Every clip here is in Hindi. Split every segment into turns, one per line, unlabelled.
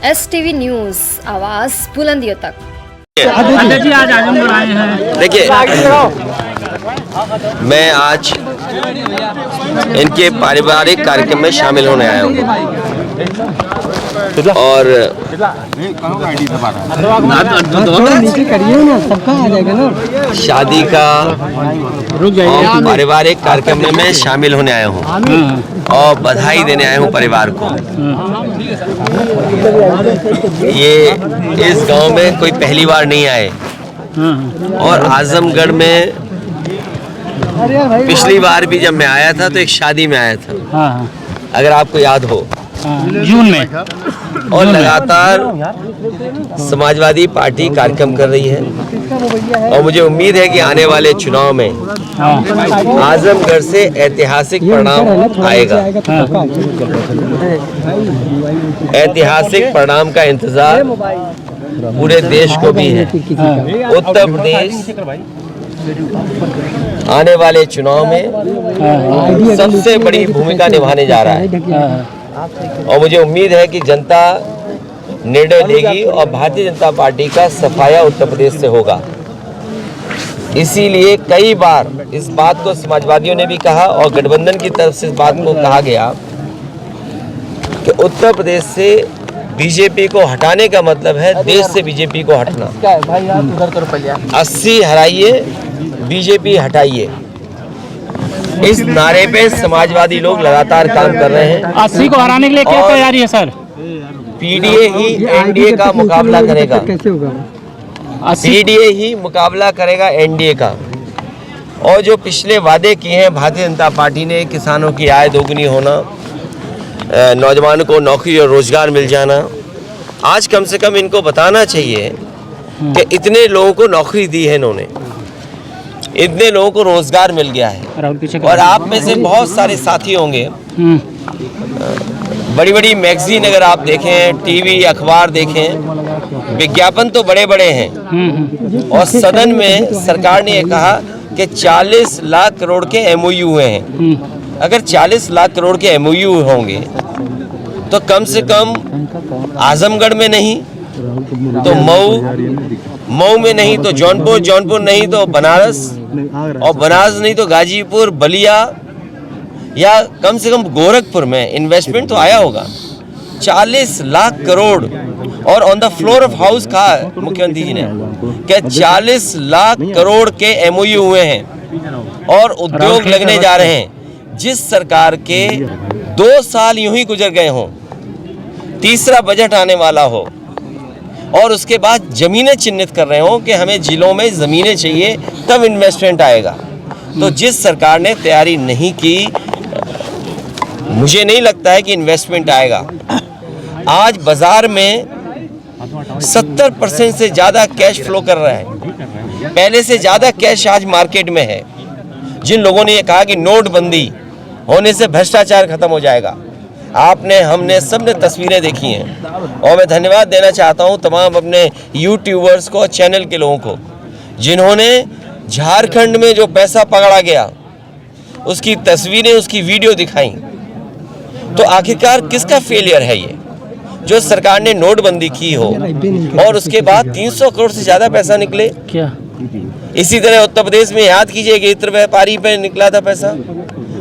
STV न्यूज़, आवाज़ बुलंदियों तक।
अध्यक्ष जी आज आजमगढ़ आए हैं।
देखिए, मैं आज इनके पारिवारिक कार्यक्रम में शामिल होने आया हूँ और शादी का और पारिवारिक कार्यक्रम में मैं शामिल होने आया हूँ और बधाई देने आया हूँ परिवार को। ये इस गांव में कोई पहली बार नहीं आए और आजमगढ़ में पिछली बार भी जब मैं आया था तो एक शादी में आया था, अगर आपको याद हो,
जून में।
और लगातार समाजवादी पार्टी कार्यक्रम कर रही है और मुझे उम्मीद है कि आने वाले चुनाव में आजमगढ़ से ऐतिहासिक परिणाम आएगा। ऐतिहासिक परिणाम का इंतजार पूरे देश को भी है। उत्तर प्रदेश आने वाले चुनाव में सबसे बड़ी भूमिका निभाने जा रहा है और मुझे उम्मीद है कि जनता निर्णय लेगी और भारतीय जनता पार्टी का सफाया उत्तर प्रदेश से होगा। इसीलिए कई बार इस बात को समाजवादियों ने भी कहा और गठबंधन की तरफ से इस बात को कहा गया कि उत्तर प्रदेश से बीजेपी को हटाने का मतलब है देश से बीजेपी को हटना। 80 हराइए, बीजेपी हटाइए, इस नारे पे समाजवादी लोग लगातार काम कर रहे हैं।
80 को हराने के लिए क्या तैयारी है सर?
पीडीए ही एनडीए का मुकाबला करेगा। पीडीए ही मुकाबला करेगा एनडीए का। और जो पिछले वादे किए हैं भारतीय जनता पार्टी ने, किसानों की आय दोगुनी होना, नौजवानों को नौकरी और रोजगार मिल जाना, आज कम से कम इनको बताना चाहिए कि इतने लोगों को नौकरी दी है इन्होंने, इतने लोगों को रोजगार मिल गया है। और आप में से बहुत सारे साथी होंगे, बड़ी बड़ी मैगजीन अगर आप देखें, टीवी अखबार देखें, विज्ञापन तो बड़े बड़े हैं और सदन में सरकार ने कहा कि 40 लाख करोड़ के एमओयू हुए हैं। अगर 40 लाख करोड़ के एमओयू होंगे तो कम से कम आजमगढ़ में नहीं तो मऊ में नहीं तो जौनपुर नहीं तो बनारस, और बनारस नहीं तो गाजीपुर, बलिया या कम से कम गोरखपुर में इन्वेस्टमेंट तो आया होगा। 40 लाख करोड़ और on the floor of house कहा मुख्यमंत्री जी ने कि 40 लाख करोड़ के एमओयू हुए हैं और उद्योग लगने जा रहे हैं। जिस सरकार के 2 साल यूं ही गुजर गए हों, तीसरा बजट आने वाला हो और उसके बाद जमीनें चिन्हित कर रहे हो कि हमें जिलों में ज़मीनें चाहिए तब इन्वेस्टमेंट आएगा, तो जिस सरकार ने तैयारी नहीं की, मुझे नहीं लगता है कि इन्वेस्टमेंट आएगा। आज बाजार में 70% से ज़्यादा कैश फ्लो कर रहा है, पहले से ज़्यादा कैश आज मार्केट में है। जिन लोगों ने ये कहा कि नोटबंदी होने से भ्रष्टाचार खत्म हो जाएगा, आपने, हमने, सबने तस्वीरें देखी हैं और मैं धन्यवाद देना चाहता हूं तमाम अपने यूट्यूबर्स को, चैनल के लोगों को, जिन्होंने झारखंड में जो पैसा पकड़ा गया उसकी तस्वीरें, उसकी वीडियो दिखाई। तो आखिरकार किसका फेलियर है ये? जो सरकार ने नोटबंदी की हो और उसके बाद 300 करोड़ से ज़्यादा पैसा निकले।
क्या
इसी तरह उत्तर प्रदेश में याद कीजिए कि इत्र व्यापारी पे निकला था पैसा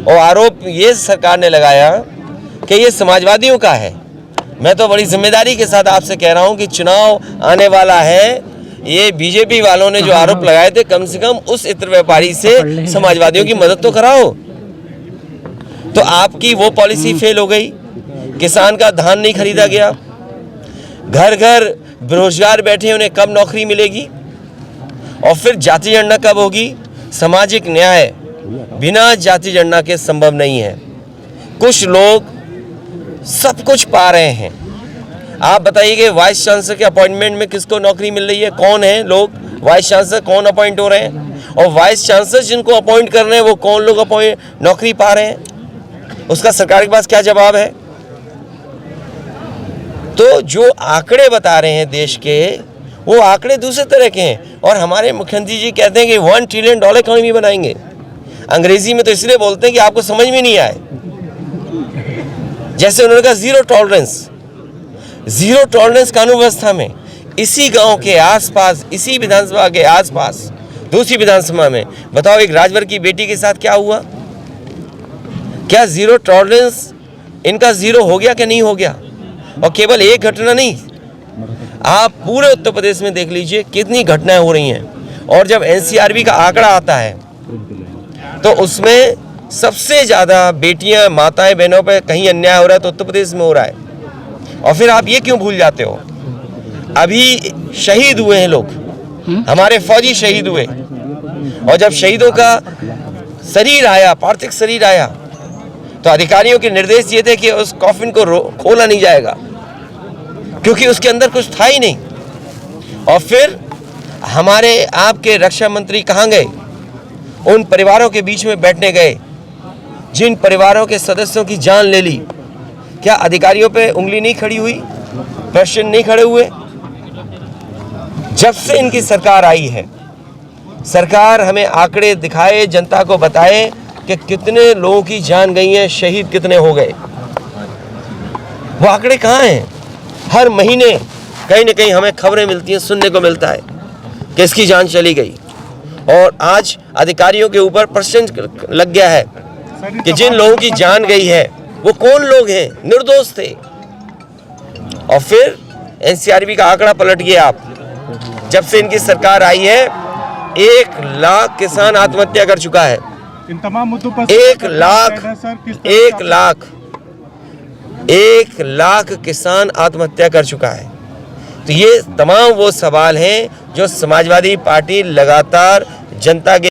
और आरोप ये सरकार ने लगाया कि ये समाजवादियों का है। मैं तो बड़ी जिम्मेदारी के साथ आपसे कह रहा हूं कि चुनाव आने वाला है, ये बीजेपी वालों ने जो आरोप लगाए थे, कम से कम उस इत्र व्यापारी से समाजवादियों की मदद तो कराओ। तो आपकी वो पॉलिसी फेल हो गई, किसान का धान नहीं खरीदा गया, घर घर बेरोजगार बैठे, उन्हें कब नौकरी मिलेगी, और फिर जाति जनगणना कब होगी? सामाजिक न्याय बिना जाति जनगणना के संभव नहीं है। कुछ लोग सब कुछ पा रहे हैं। आप बताइए कि वाइस चांसलर के अपॉइंटमेंट में किसको नौकरी मिल रही है? कौन है लोग वाइस चांसलर, कौन अपॉइंट हो रहे हैं? और वाइस चांसलर जिनको अपॉइंट कर रहे हैं वो कौन लोग नौकरी पा रहे हैं? उसका सरकार के पास क्या जवाब है? तो जो आंकड़े बता रहे हैं देश के, वो आंकड़े दूसरे तरह के हैं और हमारे मुख्यमंत्री जी कहते हैं कि $1 ट्रिलियन इकोनॉमी बनाएंगे। अंग्रेजी में तो इसलिए बोलते हैं कि आपको समझ में नहीं आए। जैसे उन्होंने कहा जीरो टॉलरेंस, जीरो टॉलरेंस कानून व्यवस्था में इसी गांव के आसपास, इसी विधानसभा के आसपास दूसरी विधानसभा में बताओ एक राजभर की बेटी के साथ क्या हुआ? क्या जीरो टॉलरेंस इनका जीरो हो गया कि नहीं हो गया? और केवल एक घटना नहीं, आप पूरे उत्तर प्रदेश में देख लीजिए कितनी घटनाएं हो रही हैं। और जब एनसीआरबी का आंकड़ा आता है तो उसमें सबसे ज़्यादा बेटियां, माताएं, बहनों पे कहीं अन्याय हो रहा है तो उत्तर प्रदेश में हो रहा है। और फिर आप ये क्यों भूल जाते हो? अभी शहीद हुए हैं लोग, हमारे फौजी शहीद हुए, और जब शहीदों का शरीर आया, पार्थिव शरीर आया, तो अधिकारियों के निर्देश ये थे कि उस कॉफिन को खोला नहीं जाएगा क्योंकि उसके अंदर कुछ था ही नहीं। और फिर हमारे आपके रक्षा मंत्री कहाँ गए? उन परिवारों के बीच में बैठने गए जिन परिवारों के सदस्यों की जान ले ली। क्या अधिकारियों पे उंगली नहीं खड़ी हुई? प्रश्न नहीं खड़े हुए? जब से इनकी सरकार आई है, सरकार हमें आंकड़े दिखाए, जनता को बताए कि कितने लोगों की जान गई है, शहीद कितने हो गए। वो आंकड़े कहाँ हैं? हर महीने कहीं न कहीं हमें खबरें मिलती हैं, सुनने को मिलता है कि इसकी जान चली गई। और आज अधिकारियों के ऊपर प्रश्न लग गया है कि जिन लोगों की जान गई है वो कौन लोग हैं? निर्दोष थे। और फिर एनसीआरबी का आंकड़ा पलट गया। आप जब से इनकी सरकार आई है 1 लाख किसान आत्महत्या कर चुका है।
इन तमाम मुद्दों पर
1 लाख किसान आत्महत्या कर चुका है। तो ये तमाम वो सवाल हैं जो समाजवादी पार्टी लगातार जनता के